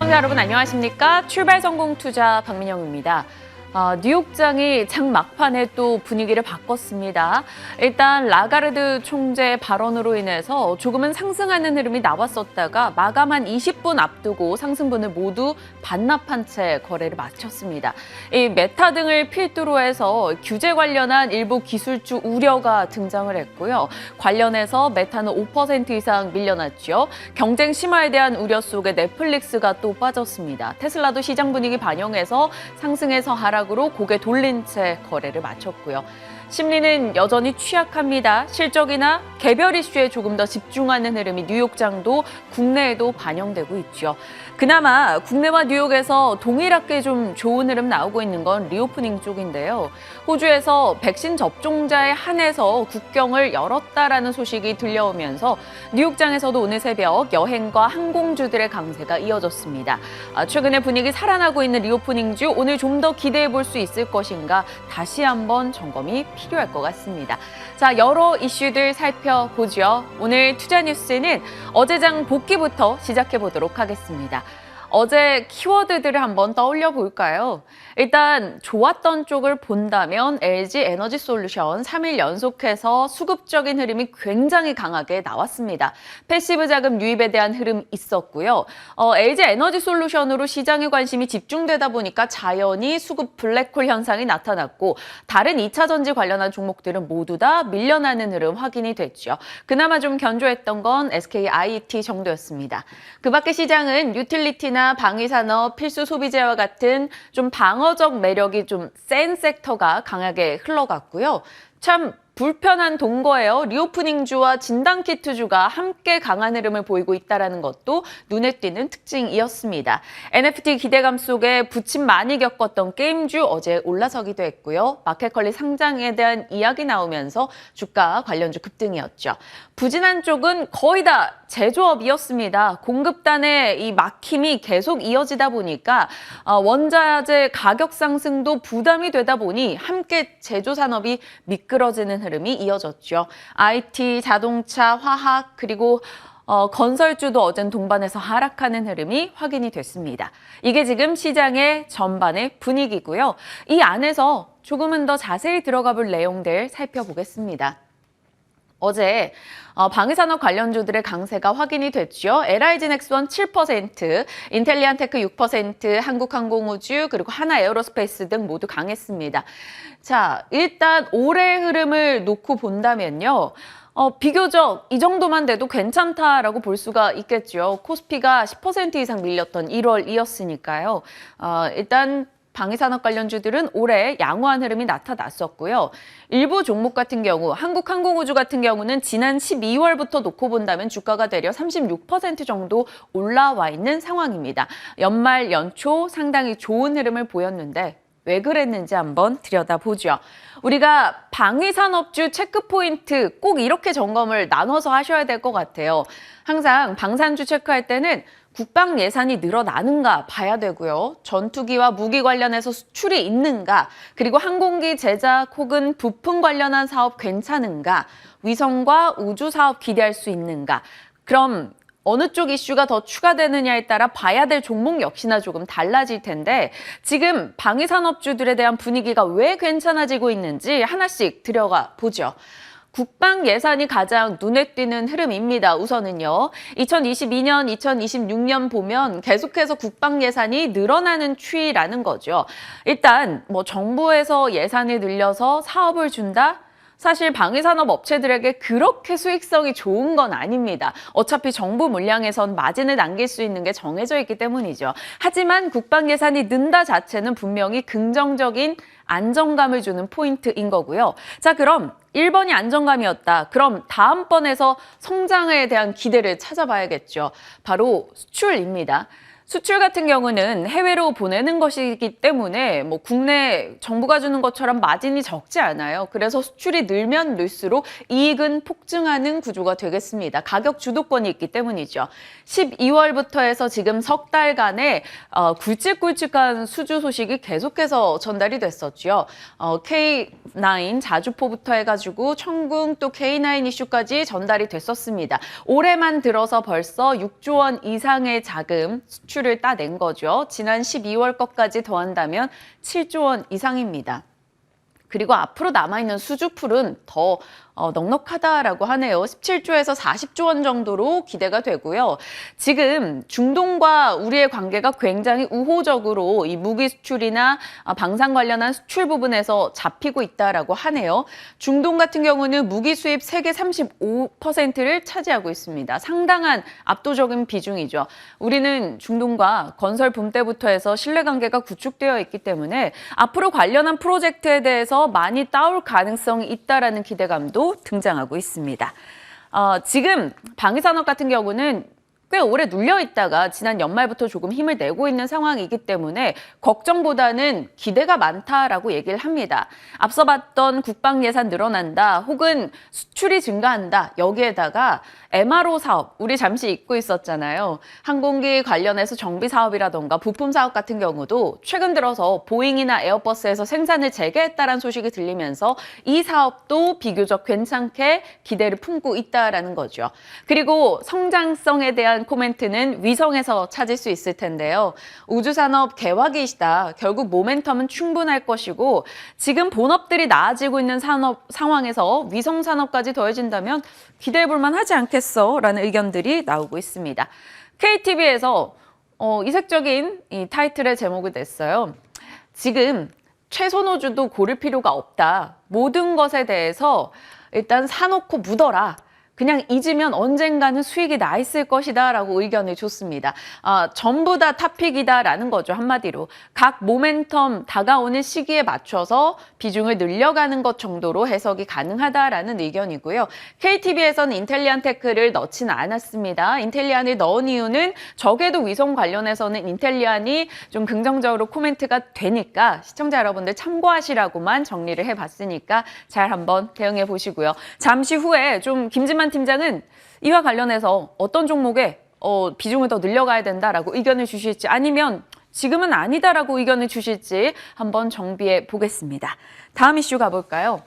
시청자 여러분 안녕하십니까? 출발 성공 투자 박민영입니다. 뉴욕장이 장 막판에 또 분위기를 바꿨습니다. 일단 라가르드 총재 발언으로 인해서 조금은 상승하는 흐름이 나왔었다가 마감한 20분 앞두고 상승분을 모두 반납한 채 거래를 마쳤습니다. 이 메타 등을 필두로 해서 규제 관련한 일부 기술주 우려가 등장을 했고요. 관련해서 메타는 5% 이상 밀려났죠. 경쟁 심화에 대한 우려 속에 넷플릭스가 또 빠졌습니다. 테슬라도 시장 분위기 반영해서 상승에서 하락으로 고개 돌린 채 거래를 마쳤고요. 심리는 여전히 취약합니다. 실적이나 개별 이슈에 조금 더 집중하는 흐름이 뉴욕장도 국내에도 반영되고 있죠. 그나마 국내와 뉴욕에서 동일하게 좀 좋은 흐름 나오고 있는 건 리오프닝 쪽인데요. 호주에서 백신 접종자에 한해서 국경을 열었다라는 소식이 들려오면서 뉴욕장에서도 오늘 새벽 여행과 항공주들의 강세가 이어졌습니다. 최근에 분위기 살아나고 있는 리오프닝주 오늘 좀 더 기대해 볼 수 있을 것인가 다시 한번 점검이 필요할 것 같습니다. 자, 여러 이슈들 살펴보죠. 오늘 투자 뉴스는 어제장 복귀부터 시작해 보도록 하겠습니다. 어제 키워드들을 한번 떠올려 볼까요? 일단 좋았던 쪽을 본다면 LG 에너지 솔루션 3일 연속해서 수급적인 흐름이 굉장히 강하게 나왔습니다. 패시브 자금 유입에 대한 흐름 있었고요. LG 에너지 솔루션으로 시장의 관심이 집중되다 보니까 자연히 수급 블랙홀 현상이 나타났고 다른 2차 전지 관련한 종목들은 모두 다 밀려나는 흐름 확인이 됐죠. 그나마 좀 견조했던 건 SKIT 정도였습니다. 그 밖에 시장은 유틸리티나 방위산업, 필수 소비재와 같은 좀 방어적 매력이 좀 센 섹터가 강하게 흘러갔고요. 참 불편한 동거예요. 리오프닝주와 진단키트주가 함께 강한 흐름을 보이고 있다는 것도 눈에 띄는 특징이었습니다. NFT 기대감 속에 부침 많이 겪었던 게임주 어제 올라서기도 했고요. 마켓컬리 상장에 대한 이야기 나오면서 주가 관련주 급등이었죠. 부진한 쪽은 거의 다 제조업이었습니다. 공급단의 이 막힘이 계속 이어지다 보니까 원자재 가격 상승도 부담이 되다 보니 함께 제조산업이 미끄러지는 흐름이 이어졌죠. IT, 자동차, 화학, 그리고 건설주도 어젠 동반해서 하락하는 흐름이 확인이 됐습니다. 이게 지금 시장의 전반의 분위기고요. 이 안에서 조금은 더 자세히 들어가 볼 내용들 살펴보겠습니다. 어제 방위산업 관련주들의 강세가 확인이 됐죠. LIG넥스원 7%, 인텔리안테크 6%, 한국항공우주, 그리고 하나에어로스페이스 등 모두 강했습니다. 자, 일단 올해 흐름을 놓고 본다면요. 비교적 이 정도만 돼도 괜찮다라고 볼 수가 있겠죠. 코스피가 10% 이상 밀렸던 1월이었으니까요. 일단 방위산업 관련주들은 올해 양호한 흐름이 나타났었고요. 일부 종목 같은 경우, 한국항공우주 같은 경우는 지난 12월부터 놓고 본다면 주가가 되려 36% 정도 올라와 있는 상황입니다. 연말 연초 상당히 좋은 흐름을 보였는데 왜 그랬는지 한번 들여다보죠. 우리가 방위산업주 체크포인트 꼭 이렇게 점검을 나눠서 하셔야 될 것 같아요. 항상 방산주 체크할 때는 국방 예산이 늘어나는가 봐야 되고요. 전투기와 무기 관련해서 수출이 있는가, 그리고 항공기 제작 혹은 부품 관련한 사업 괜찮은가, 위성과 우주 사업 기대할 수 있는가. 그럼 어느 쪽 이슈가 더 추가되느냐에 따라 봐야 될 종목 역시나 조금 달라질 텐데 지금 방위산업주들에 대한 분위기가 왜 괜찮아지고 있는지 하나씩 들어가 보죠. 국방 예산이 가장 눈에 띄는 흐름입니다. 우선은요. 2022년, 2026년 보면 계속해서 국방 예산이 늘어나는 추이라는 거죠. 일단 정부에서 예산을 늘려서 사업을 준다? 사실 방위산업 업체들에게 그렇게 수익성이 좋은 건 아닙니다. 어차피 정부 물량에선 마진을 남길 수 있는 게 정해져 있기 때문이죠. 하지만 국방 예산이 는다 자체는 분명히 긍정적인 안정감을 주는 포인트인 거고요. 자, 그럼 1번이 안정감이었다. 그럼 다음번에서 성장에 대한 기대를 찾아봐야겠죠. 바로 수출입니다. 수출 같은 경우는 해외로 보내는 것이기 때문에 국내 정부가 주는 것처럼 마진이 적지 않아요. 그래서 수출이 늘면 늘수록 이익은 폭증하는 구조가 되겠습니다. 가격 주도권이 있기 때문이죠. 12월부터 해서 지금 석 달간의 굵직굵직한 수주 소식이 계속해서 전달이 됐었죠. K9 자주포부터 해가지고 이어가지고 천궁 또 K9 이슈까지 전달이 됐었습니다. 올해만 들어서 벌써 6조 원 이상의 자금 수출을 따낸 거죠. 지난 12월 것까지 더한다면 7조 원 이상입니다. 그리고 앞으로 남아있는 수주풀은 더 넉넉하다라고 하네요. 17조에서 40조 원 정도로 기대가 되고요. 지금 중동과 우리의 관계가 굉장히 우호적으로 이 무기 수출이나 방산 관련한 수출 부분에서 잡히고 있다라고 하네요. 중동 같은 경우는 무기 수입 세계 35%를 차지하고 있습니다. 상당한 압도적인 비중이죠. 우리는 중동과 건설 붐 때부터 해서 신뢰관계가 구축되어 있기 때문에 앞으로 관련한 프로젝트에 대해서 많이 따올 가능성이 있다라는 기대감도 등장하고 있습니다. 지금 방위산업 같은 경우는 꽤 오래 눌려 있다가 지난 연말부터 조금 힘을 내고 있는 상황이기 때문에 걱정보다는 기대가 많다라고 얘기를 합니다. 앞서 봤던 국방 예산 늘어난다 혹은 수출이 증가한다. 여기에다가 MRO 사업, 우리 잠시 잊고 있었잖아요. 항공기 관련해서 정비 사업이라던가 부품 사업 같은 경우도 최근 들어서 보잉이나 에어버스에서 생산을 재개했다는 소식이 들리면서 이 사업도 비교적 괜찮게 기대를 품고 있다라는 거죠. 그리고 성장성에 대한 코멘트는 위성에서 찾을 수 있을 텐데요. 우주산업 개화기이다. 결국 모멘텀은 충분할 것이고 지금 본업들이 나아지고 있는 산업 상황에서 위성 산업까지 더해진다면 기대해볼 만하지 않겠어라는 의견들이 나오고 있습니다. KTV에서 이색적인 이 타이틀의 제목을 냈어요. 지금 최선호주도 고를 필요가 없다. 모든 것에 대해서 일단 사놓고 묻어라. 그냥 잊으면 언젠가는 수익이 나 있을 것이다 라고 의견을 줬습니다. 전부 다 탑픽이다라는 거죠. 한마디로. 각 모멘텀 다가오는 시기에 맞춰서 비중을 늘려가는 것 정도로 해석이 가능하다라는 의견이고요. KTV에서는 인텔리안 테크를 넣지는 않았습니다. 인텔리안을 넣은 이유는 적에도 위성 관련해서는 인텔리안이 좀 긍정적으로 코멘트가 되니까 시청자 여러분들 참고하시라고만 정리를 해봤으니까 잘 한번 대응해 보시고요. 잠시 후에 좀 김진만 팀장은 이와 관련해서 어떤 종목에 비중을 더 늘려가야 된다라고 의견을 주실지 아니면 지금은 아니다라고 의견을 주실지 한번 정비해 보겠습니다. 다음 이슈 가볼까요?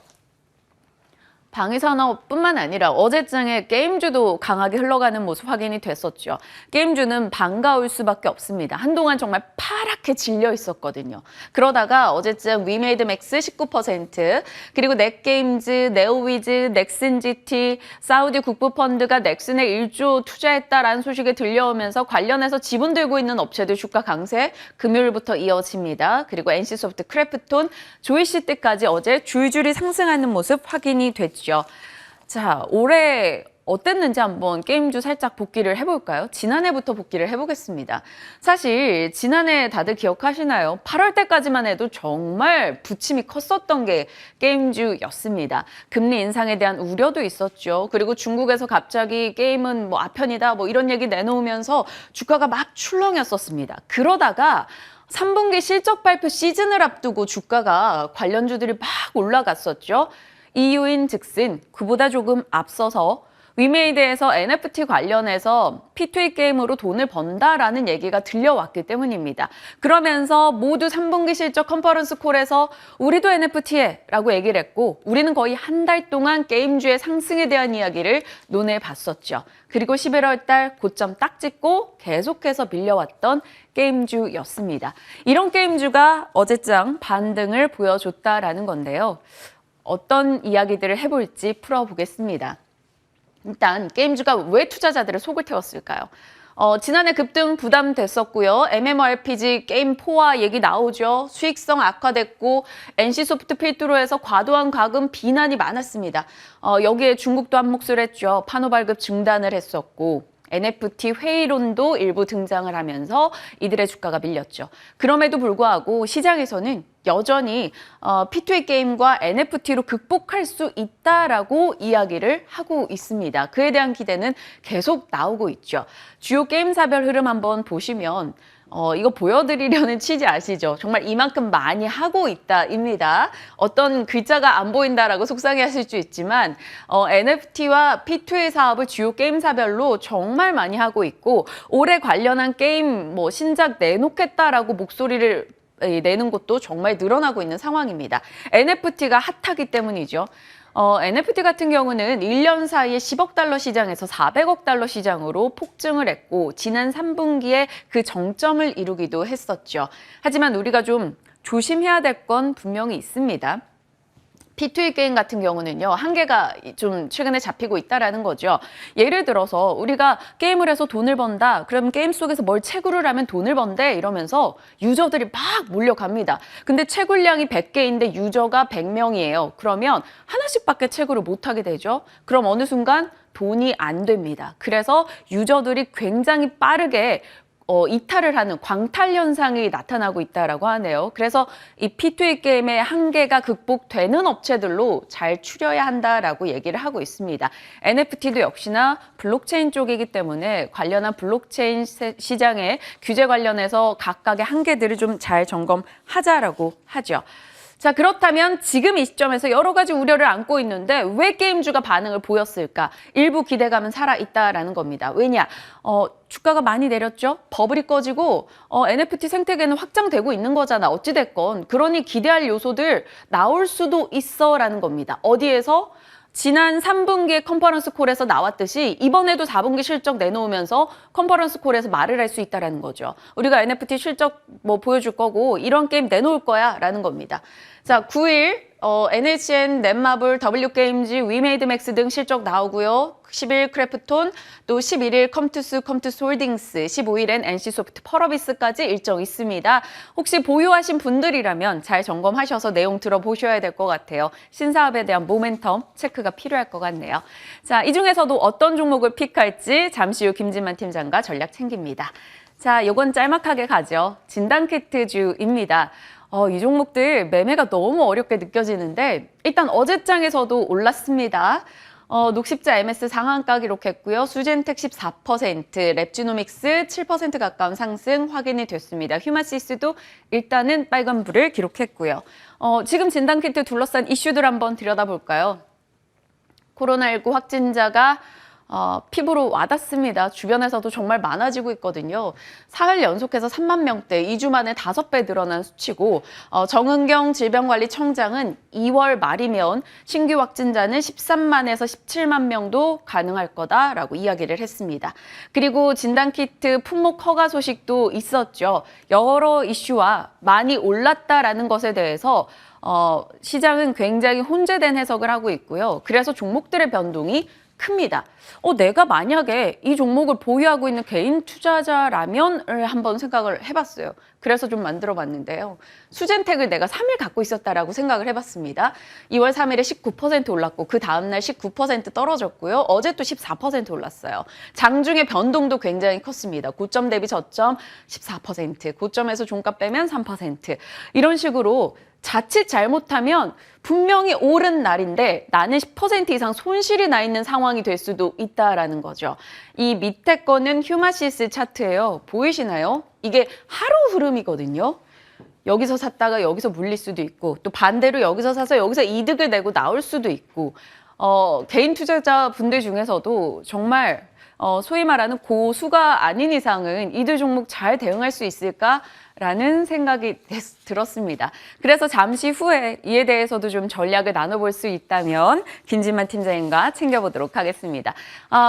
방위산업뿐만 아니라 어제장에 게임주도 강하게 흘러가는 모습 확인이 됐었죠. 게임주는 반가울 수밖에 없습니다. 한동안 정말 파랗게 질려 있었거든요. 그러다가 어제장 위메이드맥스 19%, 그리고 넷게임즈, 네오위즈, 넥슨GT, 사우디 국부펀드가 넥슨에 1조 투자했다라는 소식이 들려오면서 관련해서 지분 들고 있는 업체들 주가 강세 금요일부터 이어집니다. 그리고 NC소프트, 크래프톤, 조이시트까지 어제 줄줄이 상승하는 모습 확인이 됐죠. 자, 올해 어땠는지 한번 게임주 살짝 복기를 해볼까요? 지난해부터 복기를 해보겠습니다. 사실 지난해 다들 기억하시나요? 8월 때까지만 해도 정말 부침이 컸었던 게 게임주였습니다. 금리 인상에 대한 우려도 있었죠. 그리고 중국에서 갑자기 게임은 뭐 아편이다 뭐 이런 얘기 내놓으면서 주가가 막 출렁였었습니다. 그러다가 3분기 실적 발표 시즌을 앞두고 주가가 관련주들이 막 올라갔었죠. 이유인 즉슨 그보다 조금 앞서서 위메이드에서 NFT 관련해서 P2E 게임으로 돈을 번다라는 얘기가 들려왔기 때문입니다. 그러면서 모두 3분기 실적 컨퍼런스 콜에서 우리도 NFT에 라고 얘기를 했고 우리는 거의 한 달 동안 게임주의 상승에 대한 이야기를 논해봤었죠. 그리고 11월 달 고점 딱 찍고 계속해서 밀려왔던 게임주였습니다. 이런 게임주가 어제장 반등을 보여줬다라는 건데요. 어떤 이야기들을 해볼지 풀어보겠습니다. 일단 게임주가 왜 투자자들의 속을 태웠을까요? 지난해 급등 부담됐었고요. MMORPG 게임 포화 얘기 나오죠. 수익성 악화됐고 NC소프트 필두로 해서 과도한 과금 비난이 많았습니다. 여기에 중국도 한 몫을 했죠. 판호 발급 중단을 했었고 NFT 회의론도 일부 등장을 하면서 이들의 주가가 밀렸죠. 그럼에도 불구하고 시장에서는 여전히 P2E 게임과 NFT로 극복할 수 있다라고 이야기를 하고 있습니다. 그에 대한 기대는 계속 나오고 있죠. 주요 게임사별 흐름 한번 보시면 이거 보여드리려는 취지 아시죠? 정말 이만큼 많이 하고 있다입니다. 어떤 글자가 안 보인다라고 속상해하실 수 있지만 NFT와 P2E 사업을 주요 게임사별로 정말 많이 하고 있고 올해 관련한 게임 신작 내놓겠다라고 목소리를 내는 곳도 정말 늘어나고 있는 상황입니다. NFT가 핫하기 때문이죠. NFT 같은 경우는 1년 사이에 10억 달러 시장에서 400억 달러 시장으로 폭증을 했고 지난 3분기에 그 정점을 이루기도 했었죠. 하지만 우리가 좀 조심해야 될 건 분명히 있습니다. P2E 게임 같은 경우는요, 한계가 좀 최근에 잡히고 있다라는 거죠. 예를 들어서 우리가 게임을 해서 돈을 번다. 그럼 게임 속에서 뭘 채굴을 하면 돈을 번대 이러면서 유저들이 막 몰려갑니다. 근데 채굴량이 100개인데 유저가 100명이에요. 그러면 하나씩밖에 채굴을 못하게 되죠. 그럼 어느 순간 돈이 안 됩니다. 그래서 유저들이 굉장히 빠르게 이탈을 하는 광탈 현상이 나타나고 있다라고 하네요. 그래서 이 P2E 게임의 한계가 극복되는 업체들로 잘 추려야 한다라고 얘기를 하고 있습니다. NFT도 역시나 블록체인 쪽이기 때문에 관련한 블록체인 시장의 규제 관련해서 각각의 한계들을 좀 잘 점검하자라고 하죠. 자, 그렇다면 지금 이 시점에서 여러 가지 우려를 안고 있는데 왜 게임주가 반응을 보였을까? 일부 기대감은 살아있다라는 겁니다. 왜냐? 주가가 많이 내렸죠? 버블이 꺼지고 NFT 생태계는 확장되고 있는 거잖아. 어찌됐건. 그러니 기대할 요소들 나올 수도 있어라는 겁니다. 어디에서? 지난 3분기에 컨퍼런스 콜에서 나왔듯이 이번에도 4분기 실적 내놓으면서 컨퍼런스 콜에서 말을 할 수 있다는 거죠. 우리가 NFT 실적 뭐 보여줄 거고 이런 게임 내놓을 거야 라는 겁니다. 자, 9일 NHN, 넷마블, W게임즈, 위메이드맥스 등 실적 나오고요. 10일 크래프톤, 또 11일 컴투스 홀딩스, 15일엔 NC소프트, 펄어비스까지 일정 있습니다. 혹시 보유하신 분들이라면 잘 점검하셔서 내용 들어보셔야 될 것 같아요. 신사업에 대한 모멘텀 체크가 필요할 것 같네요. 자, 이 중에서도 어떤 종목을 픽할지 잠시 후 김진만 팀장과 전략 챙깁니다. 자, 요건 짤막하게 가죠. 진단키트주입니다. 이 종목들 매매가 너무 어렵게 느껴지는데 일단 어제장에서도 올랐습니다. 녹십자 MS 상한가 기록했고요. 수젠텍 14%, 랩지노믹스 7% 가까운 상승 확인이 됐습니다. 휴마시스도 일단은 빨간불을 기록했고요. 지금 진단키트 둘러싼 이슈들 한번 들여다볼까요? 코로나19 확진자가 피부로 와닿습니다. 주변에서도 정말 많아지고 있거든요. 사흘 연속해서 3만 명대, 2주 만에 5배 늘어난 수치고 정은경 질병관리청장은 2월 말이면 신규 확진자는 13만에서 17만 명도 가능할 거다라고 이야기를 했습니다. 그리고 진단키트 품목 허가 소식도 있었죠. 여러 이슈와 많이 올랐다라는 것에 대해서 시장은 굉장히 혼재된 해석을 하고 있고요. 그래서 종목들의 변동이 큽니다. 내가 만약에 이 종목을 보유하고 있는 개인 투자자라면을 한번 생각을 해봤어요. 그래서 좀 만들어 봤는데요. 수젠텍을 내가 3일 갖고 있었다라고 생각을 해봤습니다. 2월 3일에 19% 올랐고 그 다음날 19% 떨어졌고요. 어제 또 14% 올랐어요. 장중의 변동도 굉장히 컸습니다. 고점 대비 저점 14%, 고점에서 종가 빼면 3%. 이런 식으로 자칫 잘못하면 분명히 오른 날인데 나는 10% 이상 손실이 나 있는 상황이 될 수도 있다라는 거죠. 이 밑에 거는 휴마시스 차트예요. 보이시나요? 이게 하루 흐름이거든요. 여기서 샀다가 여기서 물릴 수도 있고 또 반대로 여기서 사서 여기서 이득을 내고 나올 수도 있고 개인 투자자 분들 중에서도 정말 소위 말하는 고수가 아닌 이상은 이들 종목 잘 대응할 수 있을까라는 생각이 들었습니다. 그래서 잠시 후에 이에 대해서도 좀 전략을 나눠볼 수 있다면 김진만 팀장님과 챙겨보도록 하겠습니다.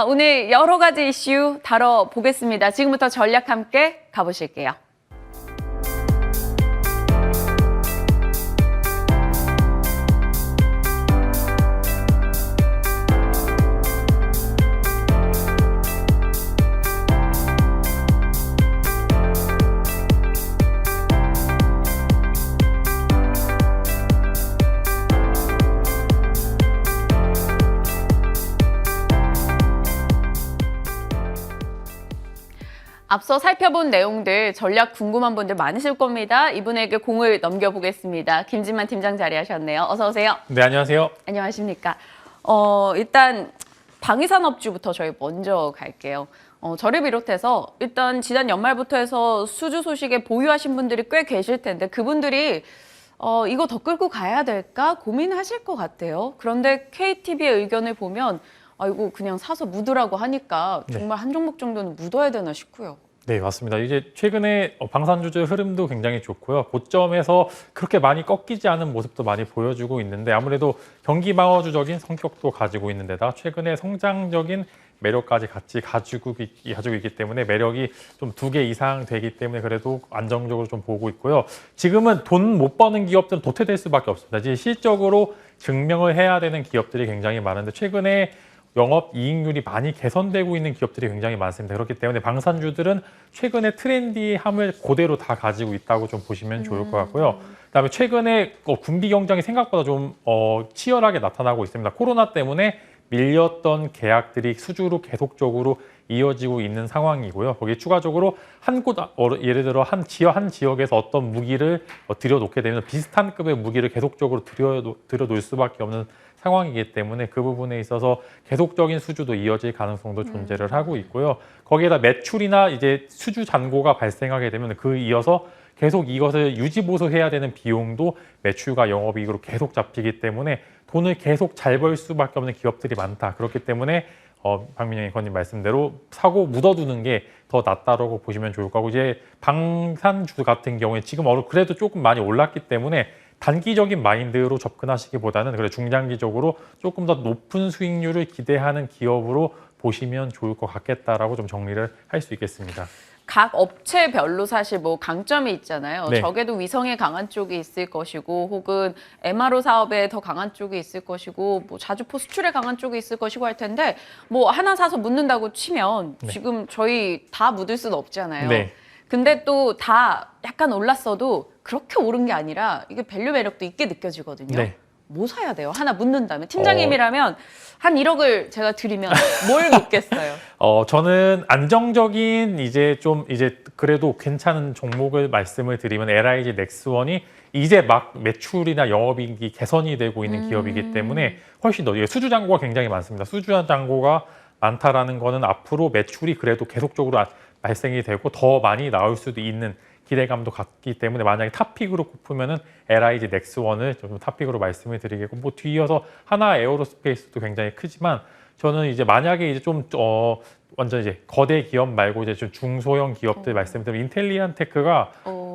오늘 여러 가지 이슈 다뤄보겠습니다. 지금부터 전략 함께 가보실게요. 앞서 살펴본 내용들 전략 궁금한 분들 많으실 겁니다. 이분에게 공을 넘겨보겠습니다. 김진만 팀장 자리하셨네요. 어서 오세요. 네, 안녕하세요. 안녕하십니까. 일단 방위산업주부터 저희 먼저 갈게요. 저를 비롯해서 일단 지난 연말부터 해서 수주 소식에 보유하신 분들이 꽤 계실 텐데 그분들이 이거 더 끌고 가야 될까 고민하실 것 같아요. 그런데 KTV의 의견을 보면 이거 그냥 사서 묻으라고 하니까 정말 한 종목 정도는 묻어야 되나 싶고요. 네, 맞습니다. 이제 최근에 방산주의 흐름도 굉장히 좋고요. 고점에서 그렇게 많이 꺾이지 않은 모습도 많이 보여주고 있는데 아무래도 경기 방어주적인 성격도 가지고 있는 데다 최근에 성장적인 매력까지 같이 가지고 있기 때문에 매력이 좀 2개 이상 되기 때문에 그래도 안정적으로 좀 보고 있고요. 지금은 돈 못 버는 기업들은 도태될 수밖에 없습니다. 이제 실적으로 증명을 해야 되는 기업들이 굉장히 많은데 최근에 영업 이익률이 많이 개선되고 있는 기업들이 굉장히 많습니다. 그렇기 때문에 방산주들은 최근에 트렌디함을 그대로 다 가지고 있다고 좀 보시면 좋을 것 같고요. 그다음에 최근에 군비 경쟁이 생각보다 좀 치열하게 나타나고 있습니다. 코로나 때문에 밀렸던 계약들이 수주로 계속적으로 이어지고 있는 상황이고요. 거기에 추가적으로 한 곳, 예를 들어 한 지역에서 어떤 무기를 들여놓게 되면 비슷한 급의 무기를 계속적으로 들여놓을 수밖에 없는 상황이기 때문에 그 부분에 있어서 계속적인 수주도 이어질 가능성도 존재를 하고 있고요. 거기에다 매출이나 이제 수주 잔고가 발생하게 되면 그 이어서 계속 이것을 유지 보수해야 되는 비용도 매출과 영업이익으로 계속 잡히기 때문에 돈을 계속 잘 벌 수밖에 없는 기업들이 많다. 그렇기 때문에 박민영 앵커님 말씀대로 사고 묻어두는 게 더 낫다라고 보시면 좋을 거고 이제 방산주 같은 경우에 지금 그래도 조금 많이 올랐기 때문에 단기적인 마인드로 접근하시기보다는 그래 중장기적으로 조금 더 높은 수익률을 기대하는 기업으로 보시면 좋을 것 같겠다라고 좀 정리를 할 수 있겠습니다. 각 업체별로 사실 뭐 강점이 있잖아요. 네. 적에도 위성에 강한 쪽이 있을 것이고 혹은 MRO 사업에 더 강한 쪽이 있을 것이고 뭐 자주포 수출에 강한 쪽이 있을 것이고 할 텐데 뭐 하나 사서 묻는다고 치면 네. 지금 저희 다 묻을 수는 없잖아요. 네. 근데 또 다 약간 올랐어도 그렇게 오른 게 아니라 이게 밸류 매력도 있게 느껴지거든요. 네. 뭐 사야 돼요? 하나 묻는다면 팀장님이라면 한 1억을 제가 드리면 뭘 묻겠어요? 저는 안정적인 이제 그래도 괜찮은 종목을 말씀을 드리면 LIG 넥스원이 이제 막 매출이나 영업이익이 개선이 되고 있는 기업이기 때문에 훨씬 더 수주 잔고가 굉장히 많습니다. 수주 잔고가 많다라는 거는 앞으로 매출이 그래도 계속적으로 발생이 되고 더 많이 나올 수도 있는 기대감도 갖기 때문에 만약에 탑픽으로 꼽으면은 LIG 넥스원을 좀 탑픽으로 말씀을 드리겠고 뭐 뒤이어서 하나 에어로스페이스도 굉장히 크지만 저는 이제 만약에 이제 좀 완전 이제 거대 기업 말고 이제 좀 중소형 기업들 말씀드리면 인텔리안 테크가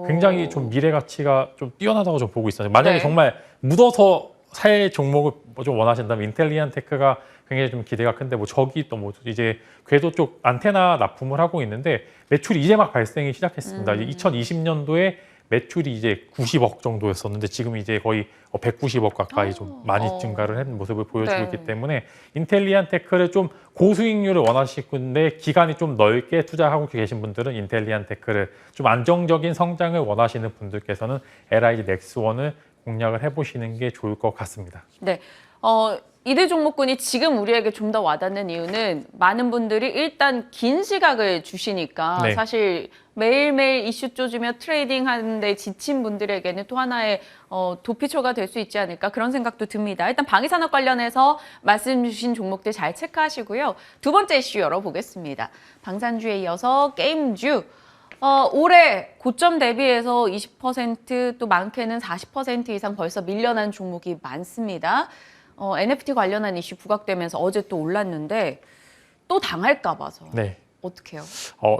굉장히 좀 미래 가치가 좀 뛰어나다고 좀 보고 있어요. 만약에 네. 정말 묻어서 살 종목을 좀 원하신다면 인텔리안 테크가 굉장히 좀 기대가 큰데 뭐 저기 또 뭐 이제 궤도 쪽 안테나 납품을 하고 있는데 매출이 이제 막 발생이 시작했습니다. 2020년도에 매출이 이제 90억 정도였었는데 지금 이제 거의 190억 가까이 좀 많이 증가를 한 모습을 보여주고 네. 있기 때문에 인텔리안 테크를 좀 고수익률을 원하시는데 기간이 좀 넓게 투자하고 계신 분들은 인텔리안 테크를 좀 안정적인 성장을 원하시는 분들께서는 LIG 넥스원을 공략을 해보시는 게 좋을 것 같습니다. 네. 이들 종목군이 지금 우리에게 좀 더 와닿는 이유는 많은 분들이 일단 긴 시각을 주시니까 네. 사실 매일매일 이슈 쪼주며 트레이딩 하는데 지친 분들에게는 또 하나의 도피처가 될 수 있지 않을까 그런 생각도 듭니다. 일단 방위산업 관련해서 말씀 주신 종목들 잘 체크하시고요. 두 번째 이슈 열어보겠습니다. 방산주에 이어서 게임주. 올해 고점 대비해서 20% 또 많게는 40% 이상 벌써 밀려난 종목이 많습니다. NFT 관련한 이슈 부각되면서 어제 또 올랐는데 또 당할까 봐서 네. 어떡해요?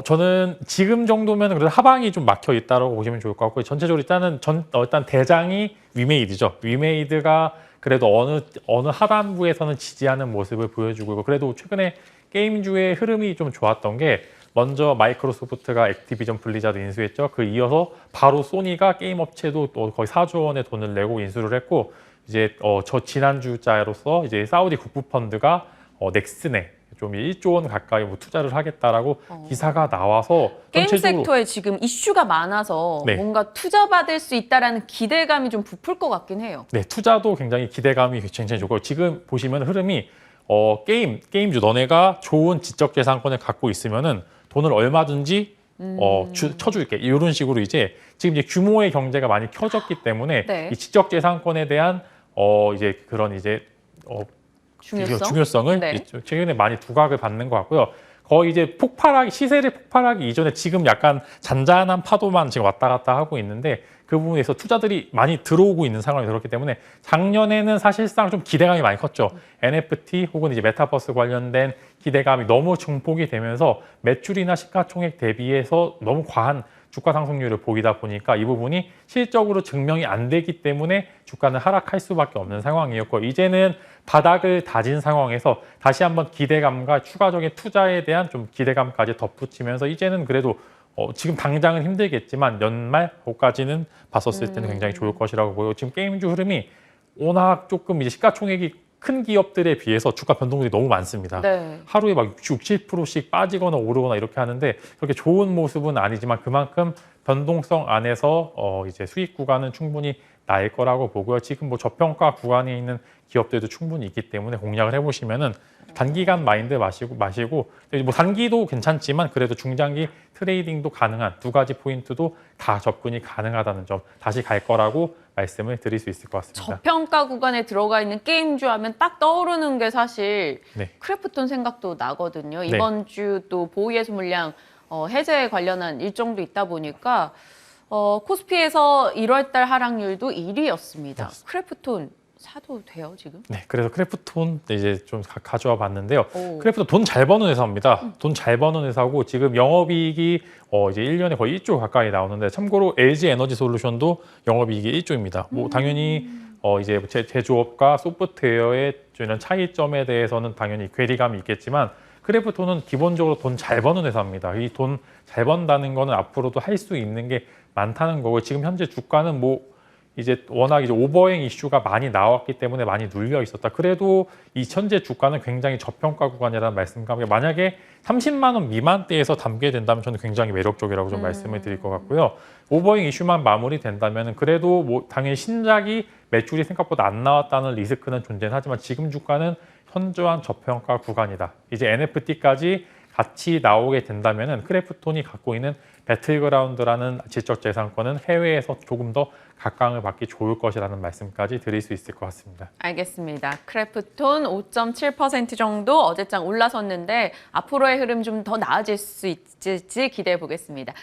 저는 지금 정도면 그래도 하방이 좀 막혀 있다고 보시면 좋을 것 같고요. 전체적으로 일단 대장이 위메이드죠. 위메이드가 그래도 어느 하단부에서는 지지하는 모습을 보여주고 있고 그래도 최근에 게임주의 흐름이 좀 좋았던 게 먼저 마이크로소프트가 액티비전 블리자드 인수했죠. 그 이어서 바로 소니가 게임 업체도 또 거의 4조 원의 돈을 내고 인수를 했고 이제 저 지난주자로서 이제 사우디 국부 펀드가 넥슨에 좀 1조 원 가까이 뭐 투자를 하겠다라고 기사가 나와서 게임 전체적으로 섹터에 지금 이슈가 많아서 네. 뭔가 투자받을 수 있다라는 기대감이 좀 부풀 것 같긴 해요. 네, 투자도 굉장히 기대감이 굉장히 좋고 지금 보시면 흐름이 게임주 너네가 좋은 지적재산권을 갖고 있으면은 돈을 얼마든지 쳐줄게 이런 식으로 이제 지금 이제 규모의 경제가 많이 켜졌기 때문에 네. 이 지적재산권에 대한 이제 그런 이제 중요성을 네. 최근에 많이 부각을 받는 것 같고요. 거의 이제 시세를 폭발하기 이전에 지금 약간 잔잔한 파도만 지금 왔다 갔다 하고 있는데 그 부분에서 투자들이 많이 들어오고 있는 상황이 그렇기 때문에 작년에는 사실상 좀 기대감이 많이 컸죠. NFT 혹은 이제 메타버스 관련된 기대감이 너무 증폭이 되면서 매출이나 시가총액 대비해서 너무 과한 주가 상승률을 보이다 보니까 이 부분이 실적으로 증명이 안 되기 때문에 주가는 하락할 수밖에 없는 상황이었고, 이제는 바닥을 다진 상황에서 다시 한번 기대감과 추가적인 투자에 대한 좀 기대감까지 덧붙이면서 이제는 그래도 지금 당장은 힘들겠지만 연말까지는 봤었을 때는 굉장히 좋을 것이라고 보여요. 지금 게임주 흐름이 워낙 조금 이제 시가총액이 큰 기업들에 비해서 주가 변동들이 너무 많습니다. 네. 하루에 막 6, 7%씩 빠지거나 오르거나 이렇게 하는데 그렇게 좋은 모습은 아니지만 그만큼 변동성 안에서 이제 수익 구간은 충분히 날 거라고 보고요. 지금 뭐 저평가 구간에 있는 기업들도 충분히 있기 때문에 공략을 해보시면은 단기간 마인드 마시고 뭐 단기도 괜찮지만 그래도 중장기 트레이딩도 가능한 두 가지 포인트도 다 접근이 가능하다는 점 다시 갈 거라고 말씀을 드릴 수 있을 것 같습니다. 저평가 구간에 들어가 있는 게임주 하면 딱 떠오르는 게 사실 네. 크래프톤 생각도 나거든요. 네. 이번 주 또 보유예수 물량 해제에 관련한 일정도 있다 보니까 코스피에서 1월 달 하락률도 1위였습니다. 크래프톤 사도 돼요, 지금? 네, 그래서 크래프톤 이제 좀 가져와 봤는데요. 오. 크래프톤 돈 잘 버는 회사입니다. 돈 잘 버는 회사고 지금 영업이익이 이제 1년에 거의 1조 가까이 나오는데 참고로 LG 에너지 솔루션도 영업이익이 1조입니다. 뭐 당연히 이제 제조업과 소프트웨어의 이런 차이점에 대해서는 당연히 괴리감이 있겠지만 크래프톤은 기본적으로 돈 잘 버는 회사입니다. 이 돈 잘 번다는 거는 앞으로도 할 수 있는 게 많다는 거고 지금 현재 주가는 뭐 이제 워낙 이제 오버행 이슈가 많이 나왔기 때문에 많이 눌려 있었다. 그래도 이 현재 주가는 굉장히 저평가 구간이라는 말씀과 함께 만약에 30만 원 미만대에서 담게 된다면 저는 굉장히 매력적이라고 좀 말씀을 드릴 것 같고요. 오버행 이슈만 마무리된다면 그래도 뭐 당연히 신작이 매출이 생각보다 안 나왔다는 리스크는 존재는 하지만 지금 주가는 현저한 저평가 구간이다. 이제 NFT까지 같이 나오게 된다면 크래프톤이 갖고 있는 배틀그라운드라는 지적재산권은 해외에서 조금 더 각광을 받기 좋을 것이라는 말씀까지 드릴 수 있을 것 같습니다. 알겠습니다. 크래프톤 5.7% 정도 어제장 올라섰는데 앞으로의 흐름 좀 더 나아질 수 있을지 기대해 보겠습니다.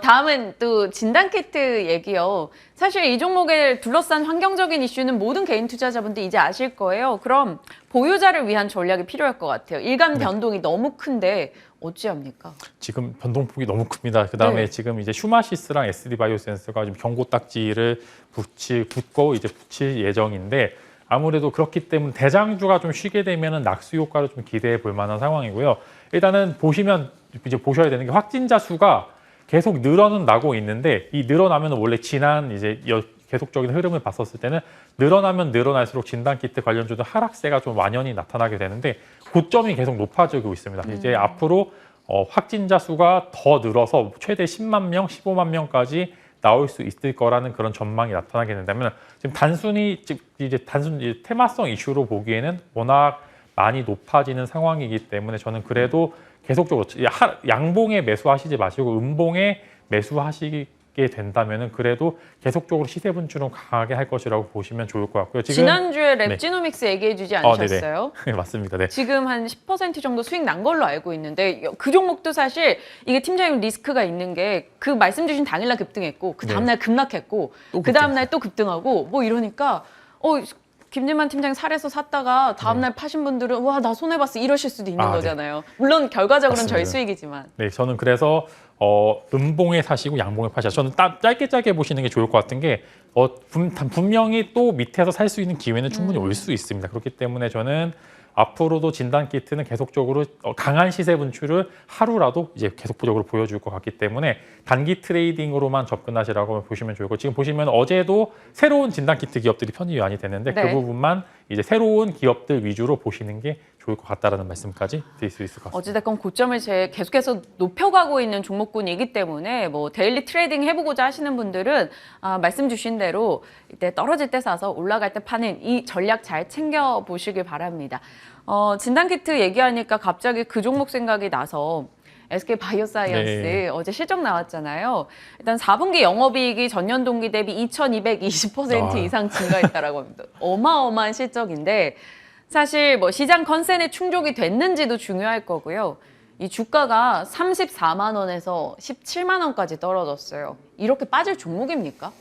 다음은 또 진단키트 얘기요. 사실 이 종목에 둘러싼 환경적인 이슈는 모든 개인 투자자분들 이제 아실 거예요. 그럼 보유자를 위한 전략이 필요할 것 같아요. 일간 변동이 너무 큰데 어찌합니까? 지금 변동폭이 너무 큽니다. 그다음에 네. 지금 이제 슈마시스랑 SD바이오센스가 지금 경고 딱지를 붙고 이제 붙일 예정인데 아무래도 그렇기 때문에 대장주가 좀 쉬게 되면은 낙수 효과를 좀 기대해 볼 만한 상황이고요. 일단은 보시면 이제 보셔야 되는 게 확진자 수가 계속 늘어는 나고 있는데 이 늘어나면 원래 지난 이제 계속적인 흐름을 봤었을 때는 늘어나면 늘어날수록 진단키트 관련주도 하락세가 좀 완연히 나타나게 되는데 고점이 계속 높아지고 있습니다. 이제 앞으로 확진자 수가 더 늘어서 최대 10만 명, 15만 명까지 나올 수 있을 거라는 그런 전망이 나타나게 된다면 지금 단순히 테마성 이슈로 보기에는 워낙 많이 높아지는 상황이기 때문에 저는 그래도 계속적으로 양봉에 매수하시지 마시고 음봉에 매수하시게 된다면은 그래도 계속적으로 시세 분출은 강하게 할 것이라고 보시면 좋을 것 같고요. 지금 지난주에 랩지노믹스 얘기해주지 않으셨어요? 네, 맞습니다. 네. 지금 한 10% 정도 수익 난 걸로 알고 있는데 그 종목도 사실 이게 팀장님 리스크가 있는 게 그 말씀 주신 당일날 급등했고 그 다음날 급락했고 그 다음날 또 급등하고 뭐 이러니까 김진만 팀장 살에서 샀다가 다음날 파신 분들은 와 나 손해봤어 이러실 수도 있는 거잖아요. 물론 결과적으로는 저희 수익이지만. 네, 저는 그래서 음봉에 사시고 양봉에 파시자. 저는 짧게 보시는 게 좋을 것 같은 게 분명히 또 밑에서 살 수 있는 기회는 충분히 올 수 있습니다. 그렇기 때문에 저는 앞으로도 진단키트는 계속적으로 강한 시세 분출을 하루라도 이제 계속적으로 보여줄 것 같기 때문에 단기 트레이딩으로만 접근하시라고 보시면 좋고 지금 보시면 어제도 새로운 진단키트 기업들이 편입이 많이 되는데 네. 그 부분만 이제 새로운 기업들 위주로 보시는 게 좋을 것 같다라는 말씀까지 드릴 수 있을 것 같습니다. 어찌됐건 고점을 계속해서 높여가고 있는 종목군이기 때문에 뭐 데일리 트레이딩 해보고자 하시는 분들은 말씀 주신 대로 이때 떨어질 때 사서 올라갈 때 파는 이 전략 잘 챙겨 보시길 바랍니다. 진단키트 얘기하니까 갑자기 그 종목 생각이 나서 SK 바이오사이언스 네. 어제 실적 나왔잖아요. 일단 4분기 영업이익이 전년 동기 대비 2220% 이상 증가했다라고 합니다. 어마어마한 실적인데 사실 뭐 시장 컨센에 충족이 됐는지도 중요할 거고요. 이 주가가 34만 원에서 17만 원까지 떨어졌어요. 이렇게 빠질 종목입니까?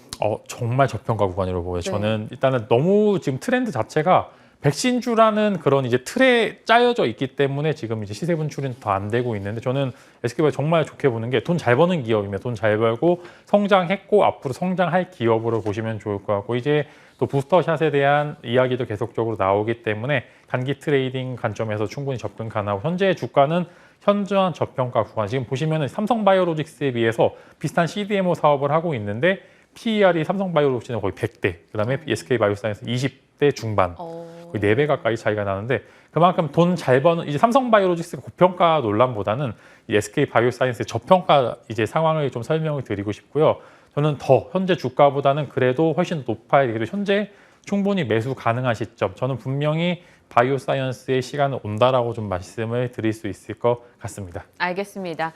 정말 저평가 구간이라고 보여요. 네. 저는 일단은 너무 지금 트렌드 자체가 백신주라는 그런 이제 틀에 짜여져 있기 때문에 지금 이제 시세 분출은 더 안 되고 있는데 저는 SK바이오 정말 좋게 보는 게 돈 잘 버는 기업이며 돈 잘 벌고 성장했고 앞으로 성장할 기업으로 보시면 좋을 것 같고 이제 또 부스터샷에 대한 이야기도 계속적으로 나오기 때문에 단기 트레이딩 관점에서 충분히 접근 가능하고 현재 주가는 현저한 저평가 구간 지금 보시면은 삼성바이오로직스에 비해서 비슷한 CDMO 사업을 하고 있는데 PER이 삼성바이오로직스는 거의 100대, 그다음에 SK바이오사이언스 20대 중반. 거의 4배 가까이 차이가 나는데 그만큼 돈 잘 버는 이제 삼성바이오로직스가 고평가 논란보다는 이 SK바이오사이언스의 저평가 이제 상황을 좀 설명을 드리고 싶고요. 저는 더 현재 주가보다는 그래도 훨씬 높아야 되기도 현재 충분히 매수 가능한 시점. 저는 분명히 바이오사이언스의 시간은 온다라고 좀 말씀을 드릴 수 있을 것 같습니다. 알겠습니다.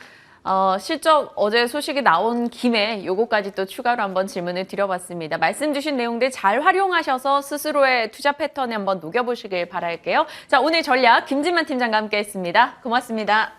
실적 어제 소식이 나온 김에 요거까지 또 추가로 한번 질문을 드려봤습니다. 말씀 주신 내용들 잘 활용하셔서 스스로의 투자 패턴에 한번 녹여보시길 바랄게요. 자, 오늘 전략 김진만 팀장과 함께 했습니다. 고맙습니다.